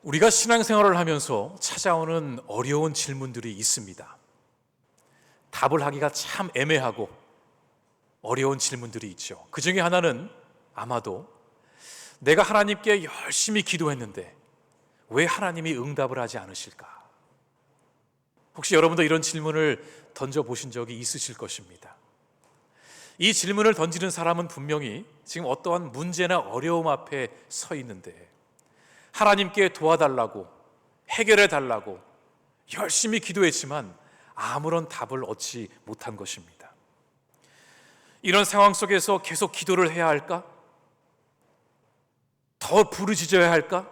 우리가 신앙생활을 하면서 찾아오는 어려운 질문들이 있습니다. 답을 하기가 참 애매하고 어려운 질문들이 있죠. 그 중에 하나는 아마도 내가 하나님께 열심히 기도했는데 왜 하나님이 응답을 하지 않으실까? 혹시 여러분도 이런 질문을 던져보신 적이 있으실 것입니다. 이 질문을 던지는 사람은 분명히 지금 어떠한 문제나 어려움 앞에 서 있는데 하나님께 도와달라고, 해결해 달라고 열심히 기도했지만 아무런 답을 얻지 못한 것입니다. 이런 상황 속에서 계속 기도를 해야 할까? 더 부르짖어야 할까?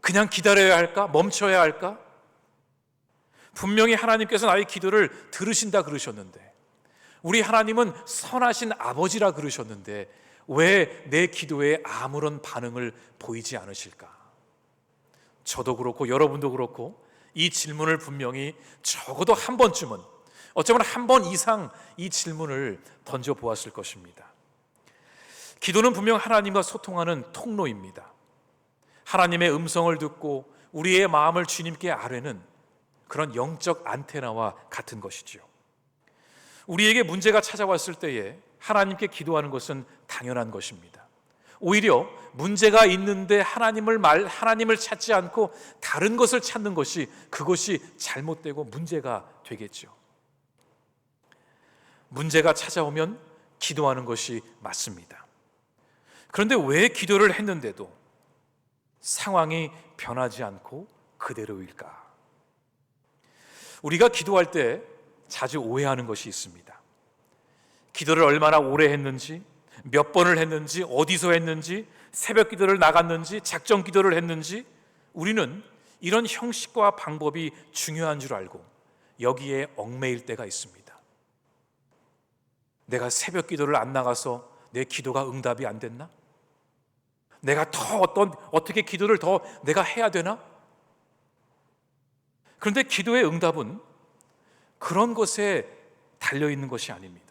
그냥 기다려야 할까? 멈춰야 할까? 분명히 하나님께서 나의 기도를 들으신다 그러셨는데, 우리 하나님은 선하신 아버지라 그러셨는데 왜 내 기도에 아무런 반응을 보이지 않으실까? 저도 그렇고 여러분도 그렇고 이 질문을 분명히 적어도 한 번쯤은, 어쩌면 한 번 이상 이 질문을 던져보았을 것입니다. 기도는 분명 하나님과 소통하는 통로입니다. 하나님의 음성을 듣고 우리의 마음을 주님께 아뢰는 그런 영적 안테나와 같은 것이죠. 우리에게 문제가 찾아왔을 때에 하나님께 기도하는 것은 당연한 것입니다. 오히려 문제가 있는데 하나님을 찾지 않고 다른 것을 찾는 것이, 그것이 잘못되고 문제가 되겠죠. 문제가 찾아오면 기도하는 것이 맞습니다. 그런데 왜 기도를 했는데도 상황이 변하지 않고 그대로일까? 우리가 기도할 때 자주 오해하는 것이 있습니다. 기도를 얼마나 오래 했는지, 몇 번을 했는지, 어디서 했는지, 새벽 기도를 나갔는지, 작정 기도를 했는지, 우리는 이런 형식과 방법이 중요한 줄 알고 여기에 얽매일 때가 있습니다. 내가 새벽 기도를 안 나가서 내 기도가 응답이 안 됐나? 내가 어떻게 기도를 더 내가 해야 되나? 그런데 기도의 응답은 그런 것에 달려있는 것이 아닙니다.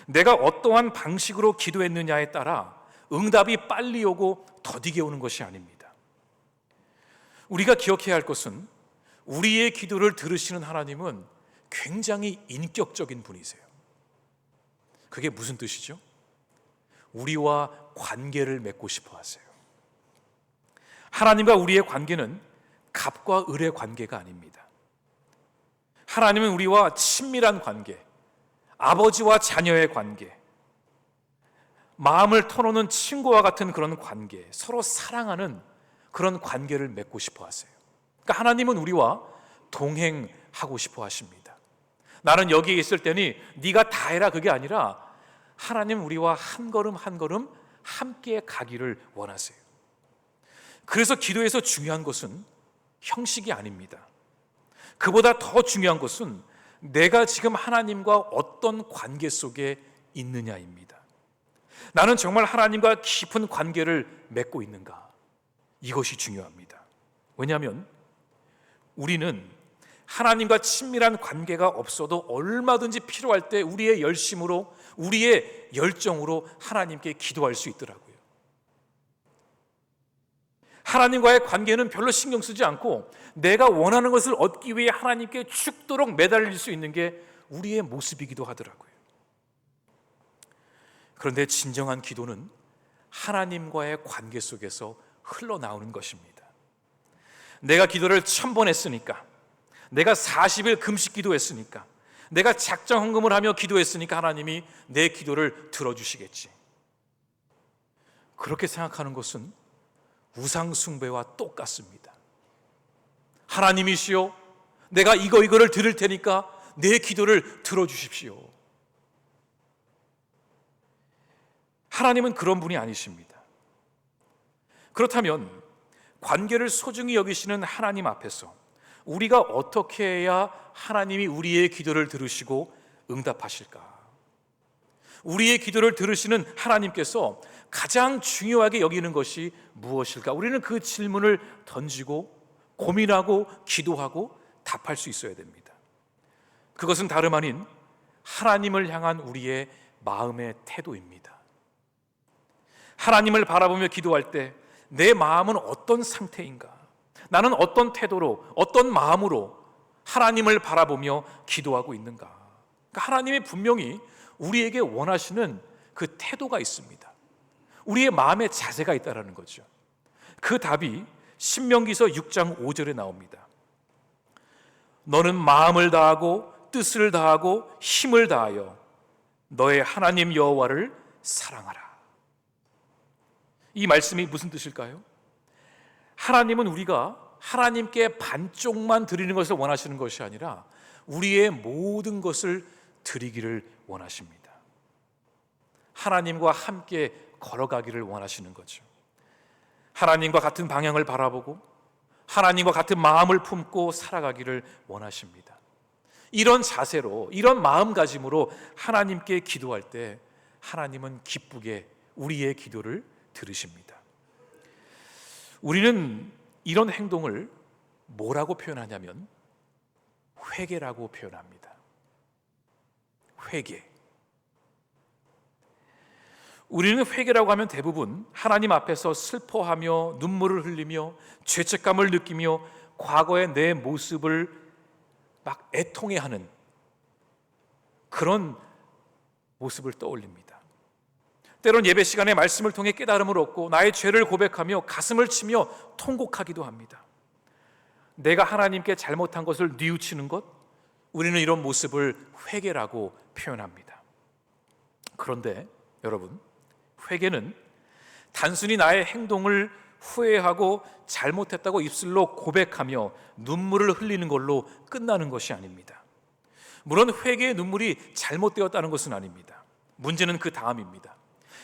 내가 어떠한 방식으로 기도했느냐에 따라 응답이 빨리 오고 더디게 오는 것이 아닙니다. 우리가 기억해야 할 것은 우리의 기도를 들으시는 하나님은 굉장히 인격적인 분이세요. 그게 무슨 뜻이죠? 우리와 관계를 맺고 싶어 하세요. 하나님과 우리의 관계는 갑과 을의 관계가 아닙니다. 하나님은 우리와 친밀한 관계, 아버지와 자녀의 관계, 마음을 터놓는 친구와 같은 그런 관계, 서로 사랑하는 그런 관계를 맺고 싶어 하세요. 그러니까 하나님은 우리와 동행하고 싶어 하십니다. 나는 여기에 있을 때니 네가 다 해라, 그게 아니라 하나님 우리와 한 걸음 한 걸음 함께 가기를 원하세요. 그래서 기도에서 중요한 것은 형식이 아닙니다. 그보다 더 중요한 것은 내가 지금 하나님과 어떤 관계 속에 있느냐입니다. 나는 정말 하나님과 깊은 관계를 맺고 있는가? 이것이 중요합니다. 왜냐하면 우리는 하나님과 친밀한 관계가 없어도 얼마든지 필요할 때 우리의 열심으로, 우리의 열정으로 하나님께 기도할 수 있더라고요. 하나님과의 관계는 별로 신경 쓰지 않고 내가 원하는 것을 얻기 위해 하나님께 죽도록 매달릴 수 있는 게 우리의 모습이기도 하더라고요. 그런데 진정한 기도는 하나님과의 관계 속에서 흘러나오는 것입니다. 내가 기도를 1000번 했으니까, 내가 40일 금식 기도했으니까, 내가 작정 헌금을 하며 기도했으니까 하나님이 내 기도를 들어주시겠지. 그렇게 생각하는 것은 우상 숭배와 똑같습니다. 하나님이시여, 내가 이거를 드릴 테니까 내 기도를 들어주십시오. 하나님은 그런 분이 아니십니다. 그렇다면 관계를 소중히 여기시는 하나님 앞에서 우리가 어떻게 해야 하나님이 우리의 기도를 들으시고 응답하실까? 우리의 기도를 들으시는 하나님께서 가장 중요하게 여기는 것이 무엇일까? 우리는 그 질문을 던지고 고민하고 기도하고 답할 수 있어야 됩니다. 그것은 다름 아닌 하나님을 향한 우리의 마음의 태도입니다. 하나님을 바라보며 기도할 때 내 마음은 어떤 상태인가? 나는 어떤 태도로, 어떤 마음으로 하나님을 바라보며 기도하고 있는가? 그러니까 하나님이 분명히 우리에게 원하시는 그 태도가 있습니다. 우리의 마음의 자세가 있다는 거죠. 그 답이 신명기서 6장 5절에 나옵니다. 너는 마음을 다하고 뜻을 다하고 힘을 다하여 너의 하나님 여호와를 사랑하라. 이 말씀이 무슨 뜻일까요? 하나님은 우리가 하나님께 반쪽만 드리는 것을 원하시는 것이 아니라 우리의 모든 것을 드리기를 원하십니다. 하나님과 함께 걸어가기를 원하시는 거죠. 하나님과 같은 방향을 바라보고 하나님과 같은 마음을 품고 살아가기를 원하십니다. 이런 자세로, 이런 마음가짐으로 하나님께 기도할 때 하나님은 기쁘게 우리의 기도를 들으십니다. 우리는 이런 행동을 뭐라고 표현하냐면 회개라고 표현합니다. 회개. 우리는 회개라고 하면 대부분 하나님 앞에서 슬퍼하며 눈물을 흘리며 죄책감을 느끼며 과거의 내 모습을 막 애통해하는 그런 모습을 떠올립니다. 때론 예배 시간에 말씀을 통해 깨달음을 얻고 나의 죄를 고백하며 가슴을 치며 통곡하기도 합니다. 내가 하나님께 잘못한 것을 뉘우치는 것, 우리는 이런 모습을 회개라고 표현합니다. 그런데 여러분, 회개는 단순히 나의 행동을 후회하고 잘못했다고 입술로 고백하며 눈물을 흘리는 걸로 끝나는 것이 아닙니다. 물론 회개의 눈물이 잘못되었다는 것은 아닙니다. 문제는 그 다음입니다.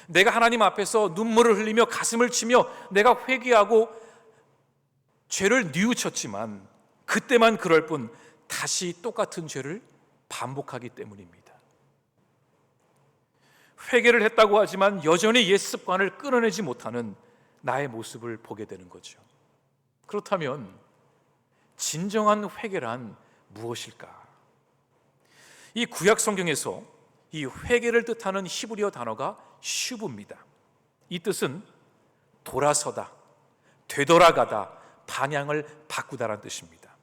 내가 하나님 앞에서 눈물을 흘리며 가슴을 치며 내가 회개하고 죄를 뉘우쳤지만 그때만 그럴 뿐 다시 똑같은 죄를 반복하기 때문입니다. 회개를 했다고 하지만 여전히 옛 습관을 끊어내지 못하는 나의 모습을 보게 되는 거죠. 그렇다면 진정한 회개란 무엇일까? 이 구약 성경에서 이 회개를 뜻하는 히브리어 단어가 슈브입니다. 이 뜻은 돌아서다, 되돌아가다, 방향을 바꾸다라는 뜻입니다.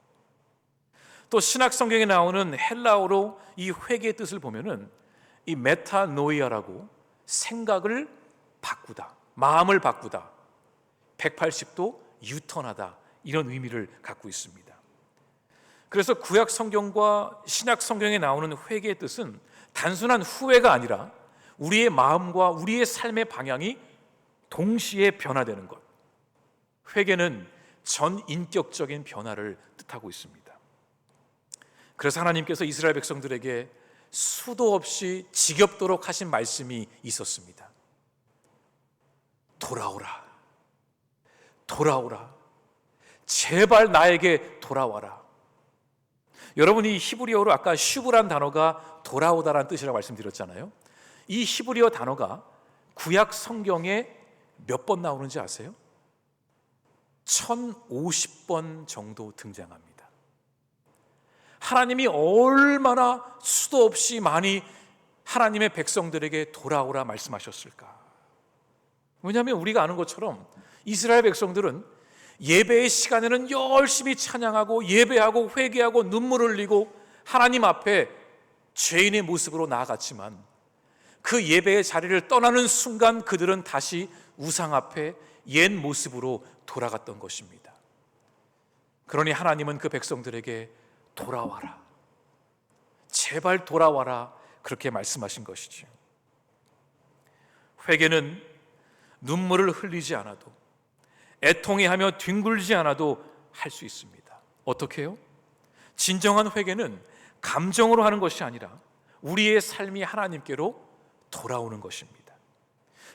또 신약 성경에 나오는 헬라어로 이 회개의 뜻을 보면은 이 메타노이아라고 생각을 바꾸다, 마음을 바꾸다, 180도 유턴하다 이런 의미를 갖고 있습니다. 그래서 구약 성경과 신약 성경에 나오는 회개의 뜻은 단순한 후회가 아니라 우리의 마음과 우리의 삶의 방향이 동시에 변화되는 것. 회개는 전인격적인 변화를 뜻하고 있습니다. 그래서 하나님께서 이스라엘 백성들에게 수도 없이 지겹도록 하신 말씀이 있었습니다. 돌아오라, 돌아오라, 제발 나에게 돌아와라. 여러분이 히브리어로 아까 슈브란 단어가 돌아오다라는 뜻이라고 말씀드렸잖아요. 이 히브리어 단어가 구약 성경에 몇 번 나오는지 아세요? 1050번 정도 등장합니다. 하나님이 얼마나 수도 없이 많이 하나님의 백성들에게 돌아오라 말씀하셨을까? 왜냐하면 우리가 아는 것처럼 이스라엘 백성들은 예배의 시간에는 열심히 찬양하고 예배하고 회개하고 눈물을 흘리고 하나님 앞에 죄인의 모습으로 나아갔지만 그 예배의 자리를 떠나는 순간 그들은 다시 우상 앞에 옛 모습으로 돌아갔던 것입니다. 그러니 하나님은 그 백성들에게 돌아와라, 제발 돌아와라 그렇게 말씀하신 것이죠. 회개는 눈물을 흘리지 않아도 애통해하며 뒹굴지 않아도 할 수 있습니다. 어떻게 해요? 진정한 회개는 감정으로 하는 것이 아니라 우리의 삶이 하나님께로 돌아오는 것입니다.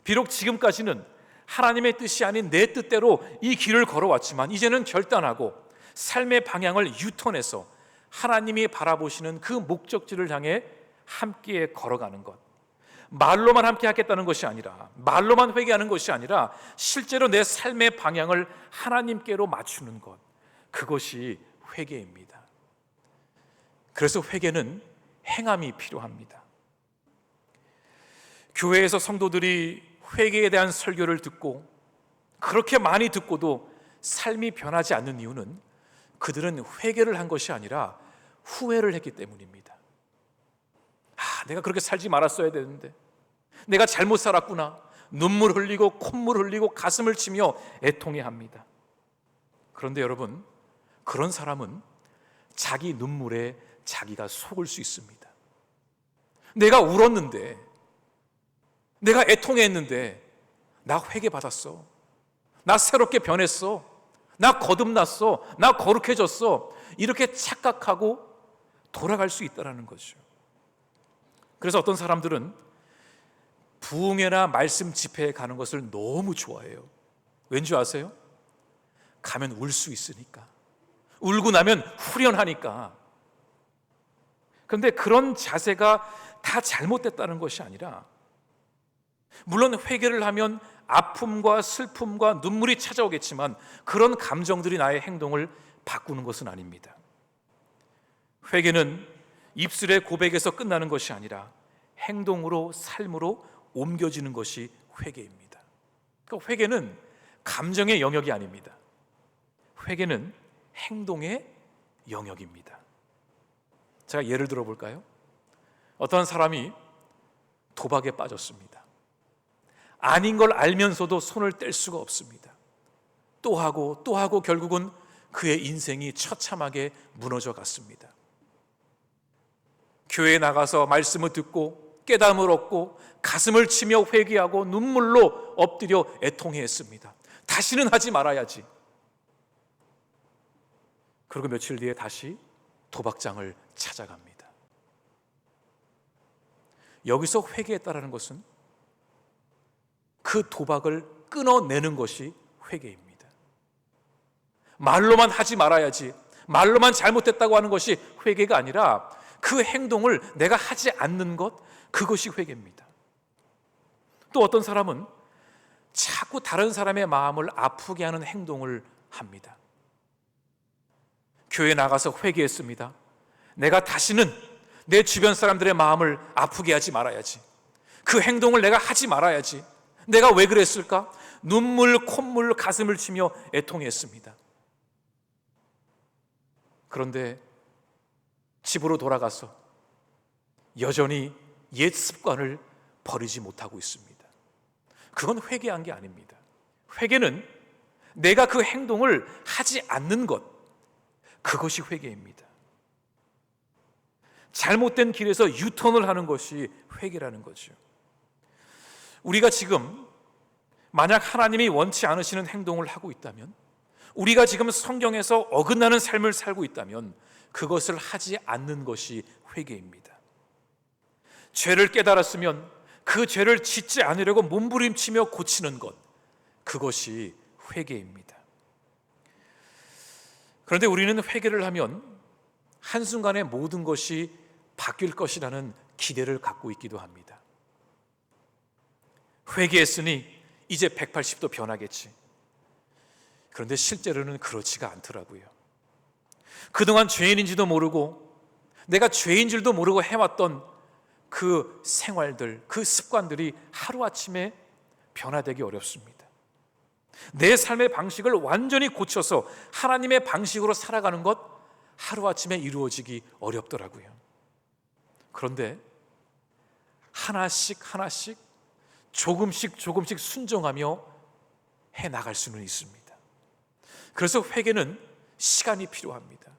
비록 지금까지는 하나님의 뜻이 아닌 내 뜻대로 이 길을 걸어왔지만 이제는 결단하고 삶의 방향을 유턴해서 하나님이 바라보시는 그 목적지를 향해 함께 걸어가는 것. 말로만 함께 하겠다는 것이 아니라, 말로만 회개하는 것이 아니라 실제로 내 삶의 방향을 하나님께로 맞추는 것, 그것이 회개입니다. 그래서 회개는 행함이 필요합니다. 교회에서 성도들이 회개에 대한 설교를 듣고 그렇게 많이 듣고도 삶이 변하지 않는 이유는 그들은 회개를 한 것이 아니라 후회를 했기 때문입니다. 내가 그렇게 살지 말았어야 되는데, 내가 잘못 살았구나. 눈물 흘리고 콧물 흘리고 가슴을 치며 애통해합니다. 그런데 여러분, 그런 사람은 자기 눈물에 자기가 속을 수 있습니다. 내가 울었는데, 내가 애통했는데 나 회개받았어, 나 새롭게 변했어, 나 거듭났어, 나 거룩해졌어, 이렇게 착각하고 돌아갈 수 있다는 거죠. 그래서 어떤 사람들은 부흥회나 말씀 집회에 가는 것을 너무 좋아해요. 왠지 아세요? 가면 울 수 있으니까, 울고 나면 후련하니까. 그런데 그런 자세가 다 잘못됐다는 것이 아니라, 물론 회개를 하면 아픔과 슬픔과 눈물이 찾아오겠지만 그런 감정들이 나의 행동을 바꾸는 것은 아닙니다. 회개는 입술의 고백에서 끝나는 것이 아니라 행동으로, 삶으로 옮겨지는 것이 회개입니다. 그러니까 회개는 감정의 영역이 아닙니다. 회개는 행동의 영역입니다. 제가 예를 들어 볼까요? 어떤 사람이 도박에 빠졌습니다. 아닌 걸 알면서도 손을 뗄 수가 없습니다. 또 하고 또 하고 결국은 그의 인생이 처참하게 무너져 갔습니다. 교회에 나가서 말씀을 듣고 깨달음을 얻고 가슴을 치며 회개하고 눈물로 엎드려 애통해했습니다. 다시는 하지 말아야지. 그리고 며칠 뒤에 다시 도박장을 찾아갑니다. 여기서 회개했다라는 것은 그 도박을 끊어내는 것이 회개입니다. 말로만 하지 말아야지, 말로만 잘못됐다고 하는 것이 회개가 아니라 그 행동을 내가 하지 않는 것, 그것이 회개입니다. 또 어떤 사람은 자꾸 다른 사람의 마음을 아프게 하는 행동을 합니다. 교회에 나가서 회개했습니다. 내가 다시는 내 주변 사람들의 마음을 아프게 하지 말아야지, 그 행동을 내가 하지 말아야지, 내가 왜 그랬을까? 눈물, 콧물, 가슴을 치며 애통했습니다. 그런데 집으로 돌아가서 여전히 옛 습관을 버리지 못하고 있습니다. 그건 회개한 게 아닙니다. 회개는 내가 그 행동을 하지 않는 것, 그것이 회개입니다. 잘못된 길에서 유턴을 하는 것이 회개라는 거죠. 우리가 지금 만약 하나님이 원치 않으시는 행동을 하고 있다면, 우리가 지금 성경에서 어긋나는 삶을 살고 있다면 그것을 하지 않는 것이 회개입니다. 죄를 깨달았으면 그 죄를 짓지 않으려고 몸부림치며 고치는 것, 그것이 회개입니다. 그런데 우리는 회개를 하면 한순간에 모든 것이 바뀔 것이라는 기대를 갖고 있기도 합니다. 회개했으니 이제 180도 변하겠지. 그런데 실제로는 그렇지가 않더라고요. 그동안 죄인인지도 모르고 내가 죄인 줄도 모르고 해왔던 그 생활들, 그 습관들이 하루아침에 변화되기 어렵습니다. 내 삶의 방식을 완전히 고쳐서 하나님의 방식으로 살아가는 것, 하루아침에 이루어지기 어렵더라고요. 그런데 하나씩 하나씩 조금씩 조금씩 순종하며 해나갈 수는 있습니다. 그래서 회개는 시간이 필요합니다.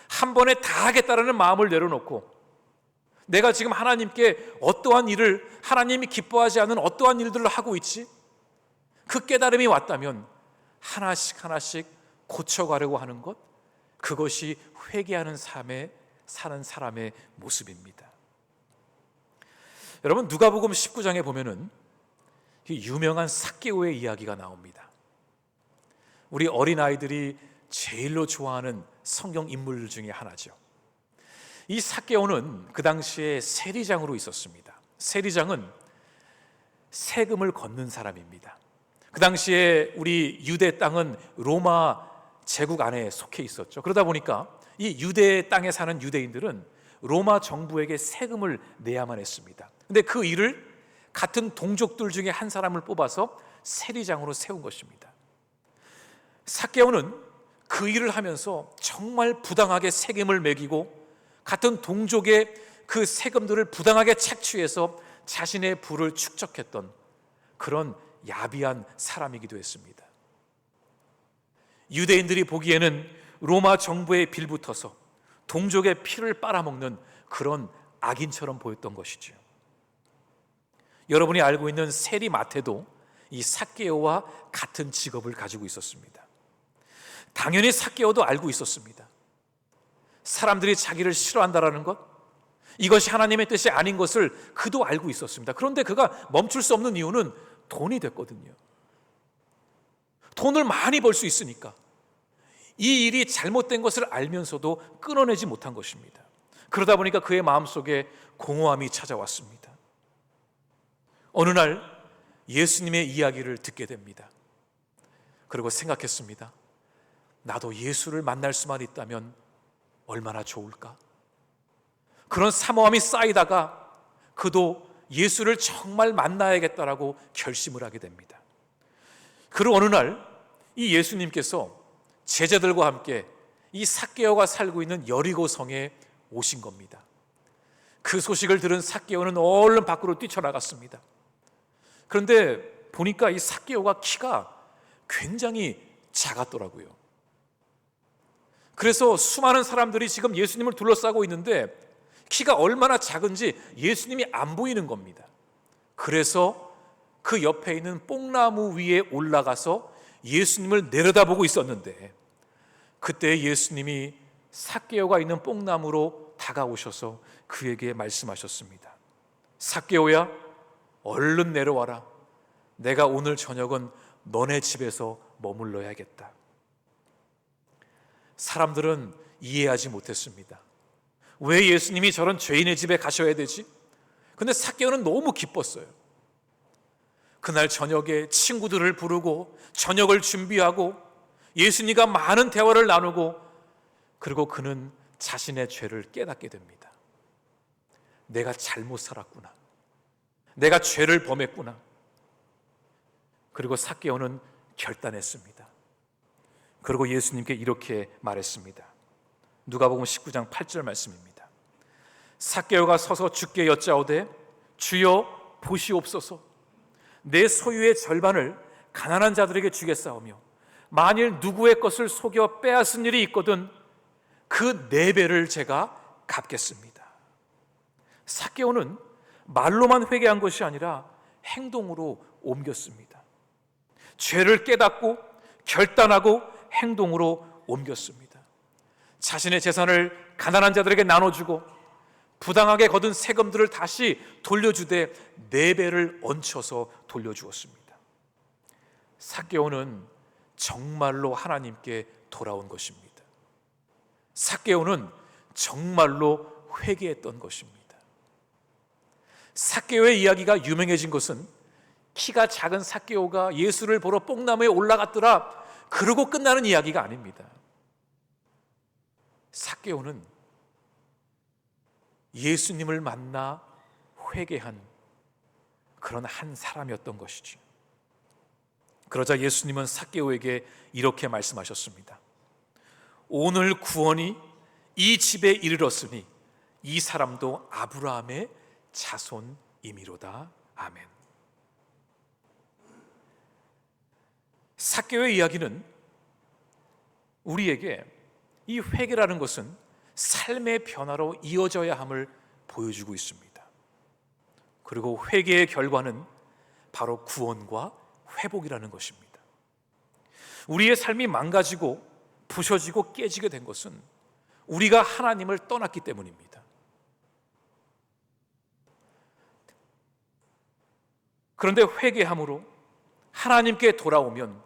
한 번에 다 하겠다라는 마음을 내려놓고 내가 지금 하나님께 어떠한 일을, 하나님이 기뻐하지 않는 어떠한 일들을 하고 있지? 그 깨달음이 왔다면 하나씩 하나씩 고쳐가려고 하는 것, 그것이 회개하는 삶에 사는 사람의 모습입니다. 여러분, 누가복음 19장에 보면은 유명한 삭개오의 이야기가 나옵니다. 우리 어린아이들이 제일로 좋아하는 성경 인물 중에 하나죠. 이 삭개오는 그 당시에 세리장으로 있었습니다. 세리장은 세금을 걷는 사람입니다. 그 당시에 우리 유대 땅은 로마 제국 안에 속해 있었죠. 그러다 보니까 이 유대 땅에 사는 유대인들은 로마 정부에게 세금을 내야만 했습니다. 근데 그 일을 같은 동족들 중에 한 사람을 뽑아서 세리장으로 세운 것입니다. 삭개오는 그 일을 하면서 정말 부당하게 세금을 매기고 같은 동족의 그 세금들을 부당하게 착취해서 자신의 부를 축적했던 그런 야비한 사람이기도 했습니다. 유대인들이 보기에는 로마 정부에 빌붙어서 동족의 피를 빨아먹는 그런 악인처럼 보였던 것이죠. 여러분이 알고 있는 세리 마태도 이 삭개오와 같은 직업을 가지고 있었습니다. 당연히 삭개오도 알고 있었습니다. 사람들이 자기를 싫어한다라는 것, 이것이 하나님의 뜻이 아닌 것을 그도 알고 있었습니다. 그런데 그가 멈출 수 없는 이유는 돈이 됐거든요. 돈을 많이 벌 수 있으니까. 이 일이 잘못된 것을 알면서도 끊어내지 못한 것입니다. 그러다 보니까 그의 마음속에 공허함이 찾아왔습니다. 어느 날 예수님의 이야기를 듣게 됩니다. 그리고 생각했습니다. 나도 예수를 만날 수만 있다면 얼마나 좋을까? 그런 사모함이 쌓이다가 그도 예수를 정말 만나야겠다라고 결심을 하게 됩니다. 그리고 어느 날 이 예수님께서 제자들과 함께 이 삭개오가 살고 있는 여리고 성에 오신 겁니다. 그 소식을 들은 삭개오는 얼른 밖으로 뛰쳐나갔습니다. 그런데 보니까 이 삭개오가 키가 굉장히 작았더라고요. 그래서 수많은 사람들이 지금 예수님을 둘러싸고 있는데 키가 얼마나 작은지 예수님이 안 보이는 겁니다. 그래서 그 옆에 있는 뽕나무 위에 올라가서 예수님을 내려다보고 있었는데 그때 예수님이 삭개오가 있는 뽕나무로 다가오셔서 그에게 말씀하셨습니다. 삭개오야, 얼른 내려와라. 내가 오늘 저녁은 너네 집에서 머물러야겠다. 사람들은 이해하지 못했습니다. 왜 예수님이 저런 죄인의 집에 가셔야 되지? 근데 삭개오는 너무 기뻤어요. 그날 저녁에 친구들을 부르고 저녁을 준비하고 예수님과 많은 대화를 나누고 그리고 그는 자신의 죄를 깨닫게 됩니다. 내가 잘못 살았구나. 내가 죄를 범했구나. 그리고 삭개오는 결단했습니다. 그리고 예수님께 이렇게 말했습니다. 누가복음 19장 8절 말씀입니다. 삭개오가 서서 주께 여짜오되 주여 보시옵소서. 내 소유의 절반을 가난한 자들에게 주겠사오며 만일 누구의 것을 속여 빼앗은 일이 있거든 그 4배를 제가 갚겠습니다. 삭개오는 말로만 회개한 것이 아니라 행동으로 옮겼습니다. 죄를 깨닫고 결단하고 행동으로 옮겼습니다. 자신의 재산을 가난한 자들에게 나눠주고 부당하게 거둔 세금들을 다시 돌려주되 4배를 얹혀서 돌려주었습니다. 삭개오는 정말로 하나님께 돌아온 것입니다. 삭개오는 정말로 회개했던 것입니다. 삭개오의 이야기가 유명해진 것은 키가 작은 삭개오가 예수를 보러 뽕나무에 올라갔더라 그러고 끝나는 이야기가 아닙니다. 삭개오는 예수님을 만나 회개한 그런 한 사람이었던 것이죠. 그러자 예수님은 삭개오에게 이렇게 말씀하셨습니다. 오늘 구원이 이 집에 이르렀으니 이 사람도 아브라함의 자손이미로다. 아멘. 삭개오의 이야기는 우리에게 이 회개라는 것은 삶의 변화로 이어져야 함을 보여주고 있습니다. 그리고 회개의 결과는 바로 구원과 회복이라는 것입니다. 우리의 삶이 망가지고 부서지고 깨지게 된 것은 우리가 하나님을 떠났기 때문입니다. 그런데 회개함으로 하나님께 돌아오면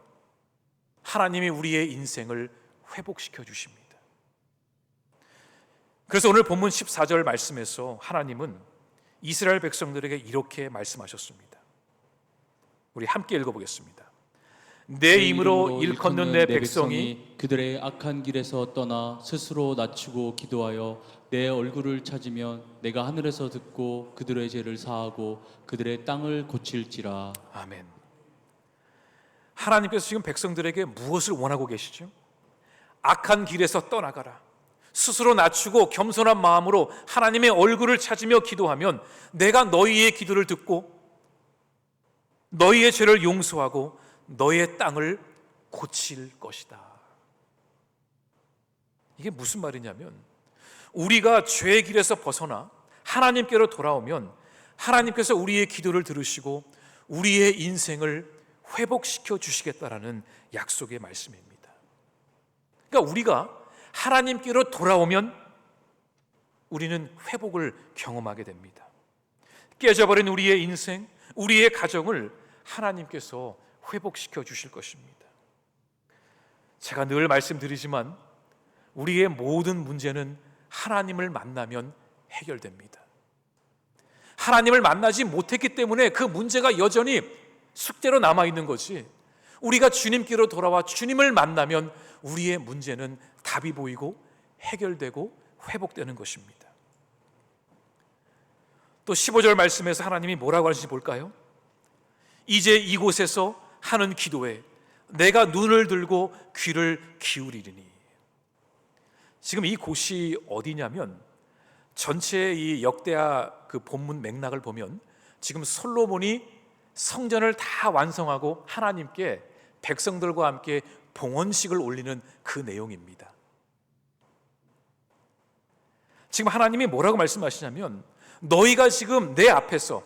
하나님이 우리의 인생을 회복시켜 주십니다. 그래서 오늘 본문 14절 말씀에서 하나님은 이스라엘 백성들에게 이렇게 말씀하셨습니다. 우리 함께 읽어보겠습니다. 내 힘으로 일컫는 내 백성이 그들의 악한 길에서 떠나 스스로 낮추고 기도하여 내 얼굴을 찾으면 내가 하늘에서 듣고 그들의 죄를 사하고 그들의 땅을 고칠지라. 아멘. 하나님께서 지금 백성들에게 무엇을 원하고 계시죠? 악한 길에서 떠나가라. 스스로 낮추고 겸손한 마음으로 하나님의 얼굴을 찾으며 기도하면 내가 너희의 기도를 듣고 너희의 죄를 용서하고 너희의 땅을 고칠 것이다. 이게 무슨 말이냐면, 우리가 죄의 길에서 벗어나 하나님께로 돌아오면 하나님께서 우리의 기도를 들으시고 우리의 인생을 회복시켜 주시겠다라는 약속의 말씀입니다. 그러니까 우리가 하나님께로 돌아오면 우리는 회복을 경험하게 됩니다. 깨져버린 우리의 인생, 우리의 가정을 하나님께서 회복시켜 주실 것입니다. 제가 늘 말씀드리지만 우리의 모든 문제는 하나님을 만나면 해결됩니다. 하나님을 만나지 못했기 때문에 그 문제가 여전히 숙제로 남아있는 거지, 우리가 주님께로 돌아와 주님을 만나면 우리의 문제는 답이 보이고 해결되고 회복되는 것입니다. 또 15절 말씀에서 하나님이 뭐라고 하시는지 볼까요? 이제 이곳에서 하는 기도에 내가 눈을 들고 귀를 기울이리니. 지금 이 곳이 어디냐면, 전체 이 역대하 그 본문 맥락을 보면 지금 솔로몬이 성전을 다 완성하고 하나님께 백성들과 함께 봉헌식을 올리는 그 내용입니다. 지금 하나님이 뭐라고 말씀하시냐면, 너희가 지금 내 앞에서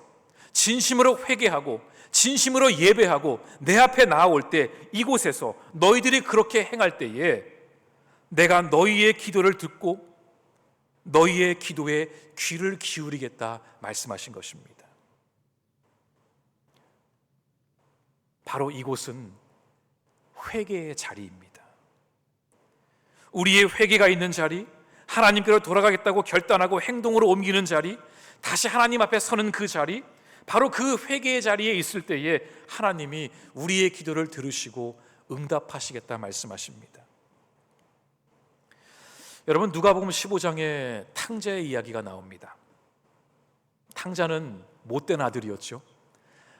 진심으로 회개하고 진심으로 예배하고 내 앞에 나아올 때, 이곳에서 너희들이 그렇게 행할 때에 내가 너희의 기도를 듣고 너희의 기도에 귀를 기울이겠다 말씀하신 것입니다. 바로 이곳은 회개의 자리입니다. 우리의 회개가 있는 자리, 하나님께로 돌아가겠다고 결단하고 행동으로 옮기는 자리, 다시 하나님 앞에 서는 그 자리, 바로 그 회개의 자리에 있을 때에 하나님이 우리의 기도를 들으시고 응답하시겠다 말씀하십니다. 여러분, 누가복음 15장에 탕자의 이야기가 나옵니다. 탕자는 못된 아들이었죠.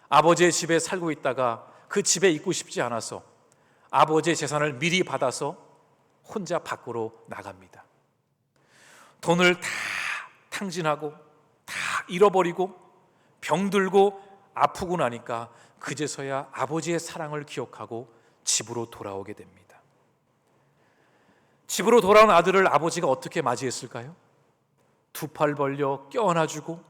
아버지의 집에 살고 있다가 그 집에 있고 싶지 않아서 아버지의 재산을 미리 받아서 혼자 밖으로 나갑니다. 돈을 다 탕진하고 다 잃어버리고 병들고 아프고 나니까 그제서야 아버지의 사랑을 기억하고 집으로 돌아오게 됩니다. 집으로 돌아온 아들을 아버지가 어떻게 맞이했을까요? 두 팔 벌려 껴안아주고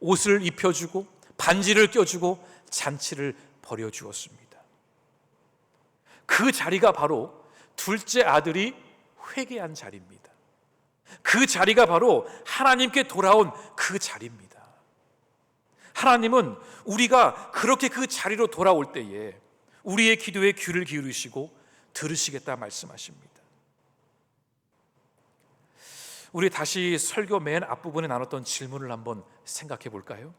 옷을 입혀주고 반지를 껴주고 잔치를 벌여주었습니다. 그 자리가 바로 둘째 아들이 회개한 자리입니다. 그 자리가 바로 하나님께 돌아온 그 자리입니다. 하나님은 우리가 그렇게 그 자리로 돌아올 때에 우리의 기도에 귀를 기울이시고 들으시겠다 말씀하십니다. 우리 다시 설교 맨 앞부분에 나눴던 질문을 한번 생각해 볼까요?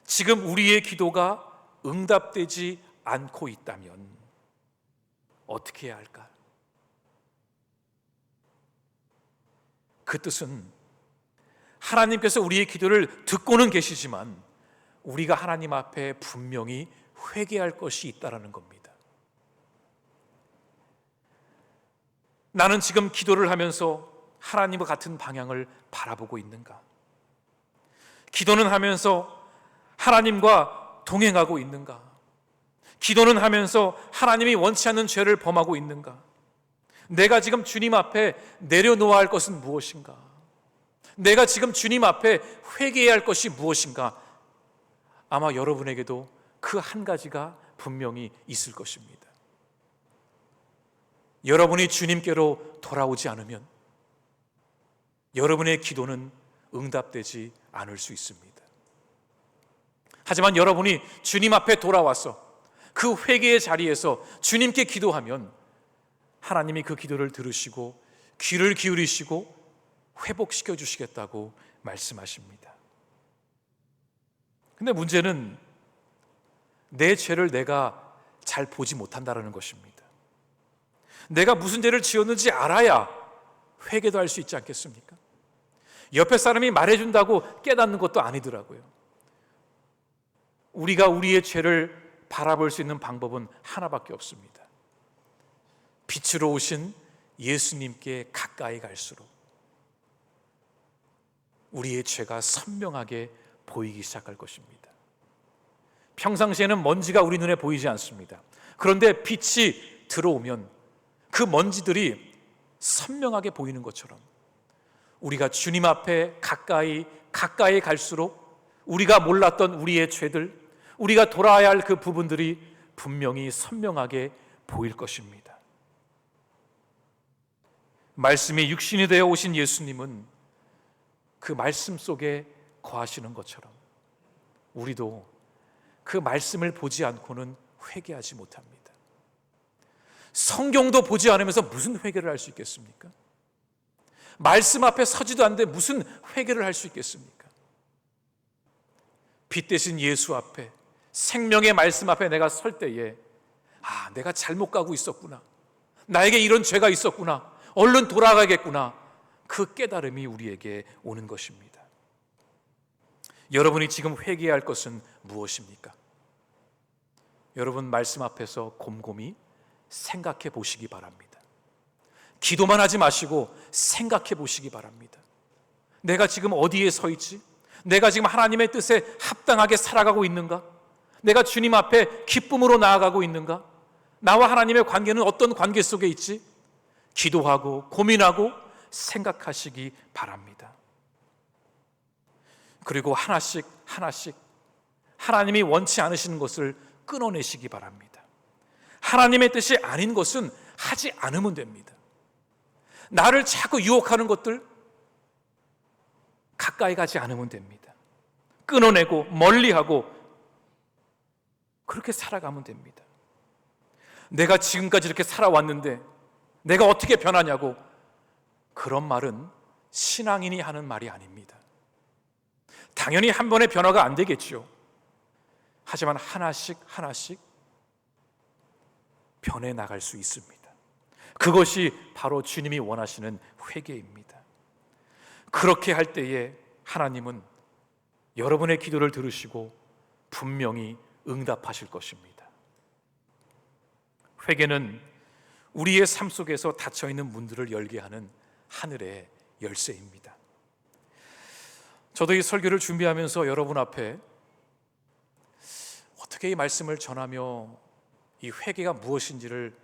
지금 우리의 기도가 응답되지 않고 있다면 어떻게 해야 할까? 그 뜻은 하나님께서 우리의 기도를 듣고는 계시지만 우리가 하나님 앞에 분명히 회개할 것이 있다는 겁니다. 나는 지금 기도를 하면서 하나님과 같은 방향을 바라보고 있는가? 기도는 하면서 하나님과 동행하고 있는가? 기도는 하면서 하나님이 원치 않는 죄를 범하고 있는가? 내가 지금 주님 앞에 내려놓아야 할 것은 무엇인가? 내가 지금 주님 앞에 회개해야 할 것이 무엇인가? 아마 여러분에게도 그 한 가지가 분명히 있을 것입니다. 여러분이 주님께로 돌아오지 않으면 여러분의 기도는 응답되지 않을 수 있습니다. 하지만 여러분이 주님 앞에 돌아와서 그 회개의 자리에서 주님께 기도하면 하나님이 그 기도를 들으시고 귀를 기울이시고 회복시켜 주시겠다고 말씀하십니다. 근데 문제는 내 죄를 내가 잘 보지 못한다는 것입니다. 내가 무슨 죄를 지었는지 알아야 회개도 할 수 있지 않겠습니까? 옆에 사람이 말해준다고 깨닫는 것도 아니더라고요. 우리가 우리의 죄를 바라볼 수 있는 방법은 하나밖에 없습니다. 빛으로 오신 예수님께 가까이 갈수록 우리의 죄가 선명하게 보이기 시작할 것입니다. 평상시에는 먼지가 우리 눈에 보이지 않습니다. 그런데 빛이 들어오면 그 먼지들이 선명하게 보이는 것처럼 우리가 주님 앞에 가까이 갈수록 우리가 몰랐던 우리의 죄들, 우리가 돌아야 할 그 부분들이 분명히 선명하게 보일 것입니다. 말씀이 육신이 되어 오신 예수님은 그 말씀 속에 거하시는 것처럼 우리도 그 말씀을 보지 않고는 회개하지 못합니다. 성경도 보지 않으면서 무슨 회개를 할 수 있겠습니까? 말씀 앞에 서지도 않는데 무슨 회개를 할 수 있겠습니까? 빛 대신 예수 앞에, 생명의 말씀 앞에 내가 설 때에 내가 잘못 가고 있었구나, 나에게 이런 죄가 있었구나, 얼른 돌아가겠구나, 그 깨달음이 우리에게 오는 것입니다. 여러분이 지금 회개해야 할 것은 무엇입니까? 여러분 말씀 앞에서 곰곰이 생각해 보시기 바랍니다. 기도만 하지 마시고 생각해 보시기 바랍니다. 내가 지금 어디에 서 있지? 내가 지금 하나님의 뜻에 합당하게 살아가고 있는가? 내가 주님 앞에 기쁨으로 나아가고 있는가? 나와 하나님의 관계는 어떤 관계 속에 있지? 기도하고 고민하고 생각하시기 바랍니다. 그리고 하나씩 하나님이 원치 않으시는 것을 끊어내시기 바랍니다. 하나님의 뜻이 아닌 것은 하지 않으면 됩니다. 나를 자꾸 유혹하는 것들 가까이 가지 않으면 됩니다. 끊어내고 멀리하고 그렇게 살아가면 됩니다. 내가 지금까지 이렇게 살아왔는데 내가 어떻게 변하냐고, 그런 말은 신앙인이 하는 말이 아닙니다. 당연히 한 번의 변화가 안 되겠죠. 하지만 하나씩 변해 나갈 수 있습니다. 그것이 바로 주님이 원하시는 회개입니다. 그렇게 할 때에 하나님은 여러분의 기도를 들으시고 분명히 응답하실 것입니다. 회개는 우리의 삶 속에서 닫혀있는 문들을 열게 하는 하늘의 열쇠입니다. 저도 이 설교를 준비하면서 여러분 앞에 어떻게 이 말씀을 전하며 이 회개가 무엇인지를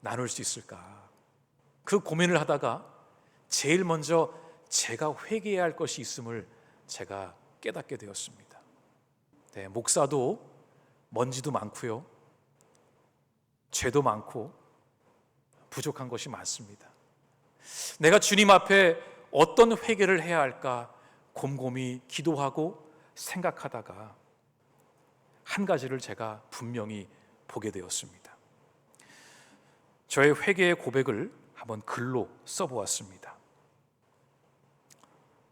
나눌 수 있을까, 그 고민을 하다가 제일 먼저 제가 회개해야 할 것이 있음을 제가 깨닫게 되었습니다. 목사도 먼지도 많고요, 죄도 많고 부족한 것이 많습니다. 내가 주님 앞에 어떤 회개를 해야 할까 곰곰이 기도하고 생각하다가 한 가지를 제가 분명히 보게 되었습니다. 저의 회개의 고백을 한번 글로 써보았습니다.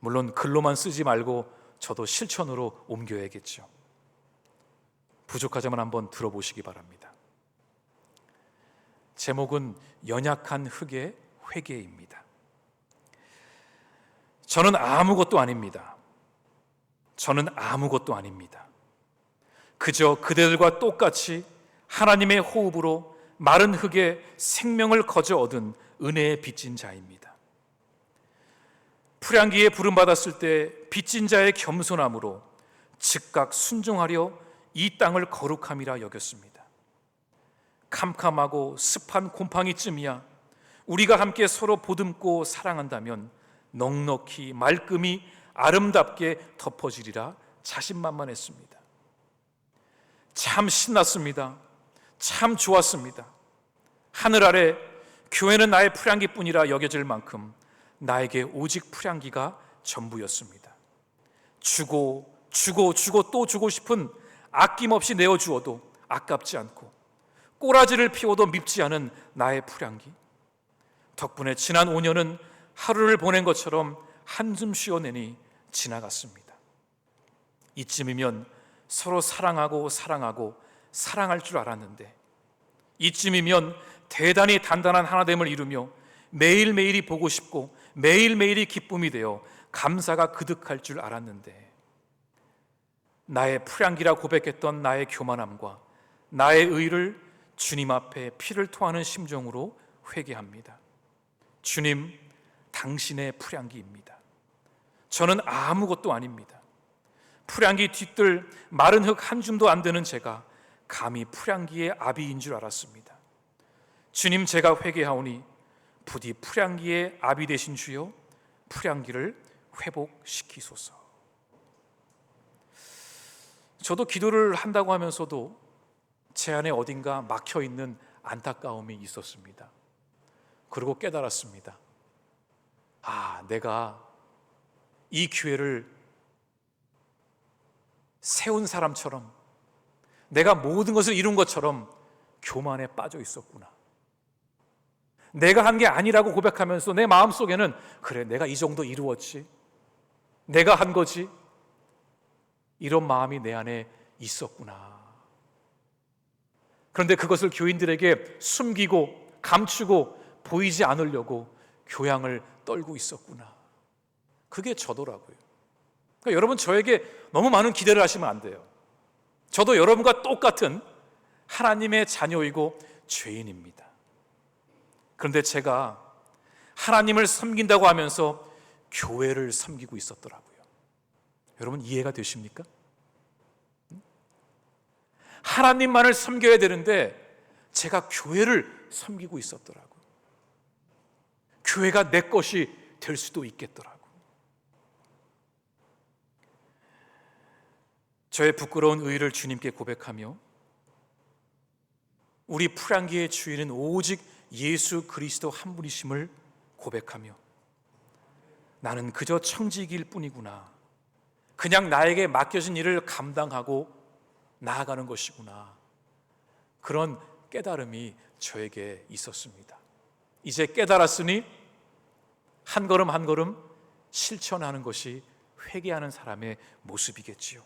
물론 글로만 쓰지 말고 저도 실천으로 옮겨야겠죠. 부족하지만 한번 들어보시기 바랍니다. 제목은 연약한 흙의 회개입니다. 저는 아무것도 아닙니다. 저는 아무것도 아닙니다. 그저 그대들과 똑같이 하나님의 호흡으로 마른 흙에 생명을 거저 얻은 은혜에 빚진 자입니다. 풀향기에 부름받았을 때 빚진 자의 겸손함으로 즉각 순종하려 이 땅을 거룩함이라 여겼습니다. 캄캄하고 습한 곰팡이쯤이야 우리가 함께 서로 보듬고 사랑한다면 넉넉히 말끔히 아름답게 덮어지리라 자신만만했습니다. 참 신났습니다. 참 좋았습니다. 하늘 아래 교회는 나의 풀향기뿐이라 여겨질 만큼 나에게 오직 풀향기가 전부였습니다. 주고 또 주고 싶은 아낌없이 내어주어도 아깝지 않고 꼬라지를 피워도 밉지 않은 나의 풀향기. 덕분에 지난 5년은 하루를 보낸 것처럼 한숨 쉬어내니 지나갔습니다. 이쯤이면 서로 사랑하고 사랑할 줄 알았는데, 이쯤이면 대단히 단단한 하나됨을 이루며 매일매일이 보고 싶고 매일매일이 기쁨이 되어 감사가 그득할 줄 알았는데, 나의 풀향기라 고백했던 나의 교만함과 나의 의를 주님 앞에 피를 토하는 심정으로 회개합니다. 주님, 당신의 풀향기입니다. 저는 아무것도 아닙니다. 풀향기 뒤뜰 마른 흙 한 줌도 안 되는 제가 감히 풀향기의 아비인 줄 알았습니다. 주님, 제가 회개하오니 부디 풀향기의 아비 되신 주여 풀향기를 회복시키소서. 저도 기도를 한다고 하면서도 제 안에 어딘가 막혀있는 안타까움이 있었습니다. 그리고 깨달았습니다. 내가 이 교회를 세운 사람처럼, 내가 모든 것을 이룬 것처럼 교만에 빠져 있었구나. 내가 한 게 아니라고 고백하면서 내 마음속에는 그래, 내가 이 정도 이루었지, 내가 한 거지, 이런 마음이 내 안에 있었구나. 그런데 그것을 교인들에게 숨기고 감추고 보이지 않으려고 교양을 떨고 있었구나. 그게 저더라고요. 그러니까 여러분, 저에게 너무 많은 기대를 하시면 안 돼요. 저도 여러분과 똑같은 하나님의 자녀이고 죄인입니다. 그런데 제가 하나님을 섬긴다고 하면서 교회를 섬기고 있었더라고요. 여러분, 이해가 되십니까? 하나님만을 섬겨야 되는데 제가 교회를 섬기고 있었더라고요. 교회가 내 것이 될 수도 있겠더라고요. 저의 부끄러운 의를 주님께 고백하며 우리 풀향기의 주인은 오직 예수 그리스도 한 분이심을 고백하며 나는 그저 청지기일 뿐이구나, 그냥 나에게 맡겨진 일을 감당하고 나아가는 것이구나, 그런 깨달음이 저에게 있었습니다. 이제 깨달았으니 한 걸음 한 걸음 실천하는 것이 회개하는 사람의 모습이겠지요.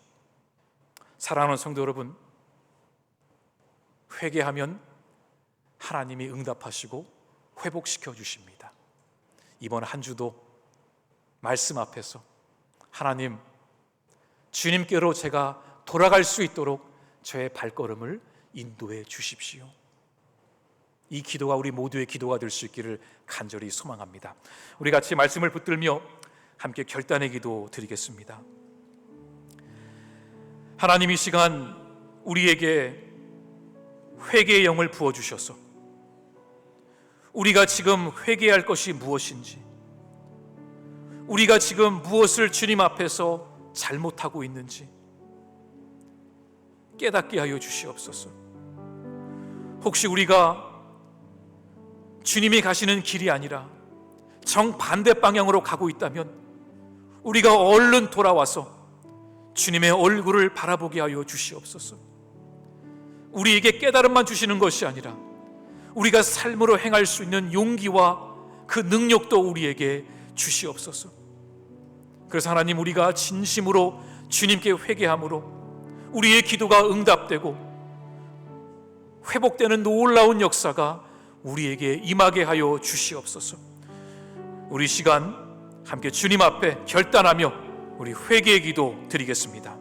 사랑하는 성도 여러분, 회개하면 하나님이 응답하시고 회복시켜 주십니다. 이번 한 주도 말씀 앞에서 하나님, 주님께로 제가 돌아갈 수 있도록 저의 발걸음을 인도해 주십시오. 이 기도가 우리 모두의 기도가 될 수 있기를 간절히 소망합니다. 우리 같이 말씀을 붙들며 함께 결단의 기도 드리겠습니다. 하나님, 이 시간 우리에게 회개의 영을 부어주셔서 우리가 지금 회개할 것이 무엇인지, 우리가 지금 무엇을 주님 앞에서 잘못하고 있는지 깨닫게 하여 주시옵소서. 혹시 우리가 주님이 가시는 길이 아니라 정반대 방향으로 가고 있다면 우리가 얼른 돌아와서 주님의 얼굴을 바라보게 하여 주시옵소서. 우리에게 깨달음만 주시는 것이 아니라 우리가 삶으로 행할 수 있는 용기와 그 능력도 우리에게 주시옵소서. 그래서 하나님, 우리가 진심으로 주님께 회개함으로 우리의 기도가 응답되고 회복되는 놀라운 역사가 우리에게 임하게 하여 주시옵소서. 우리 시간 함께 주님 앞에 결단하며 우리 회개의 기도 드리겠습니다.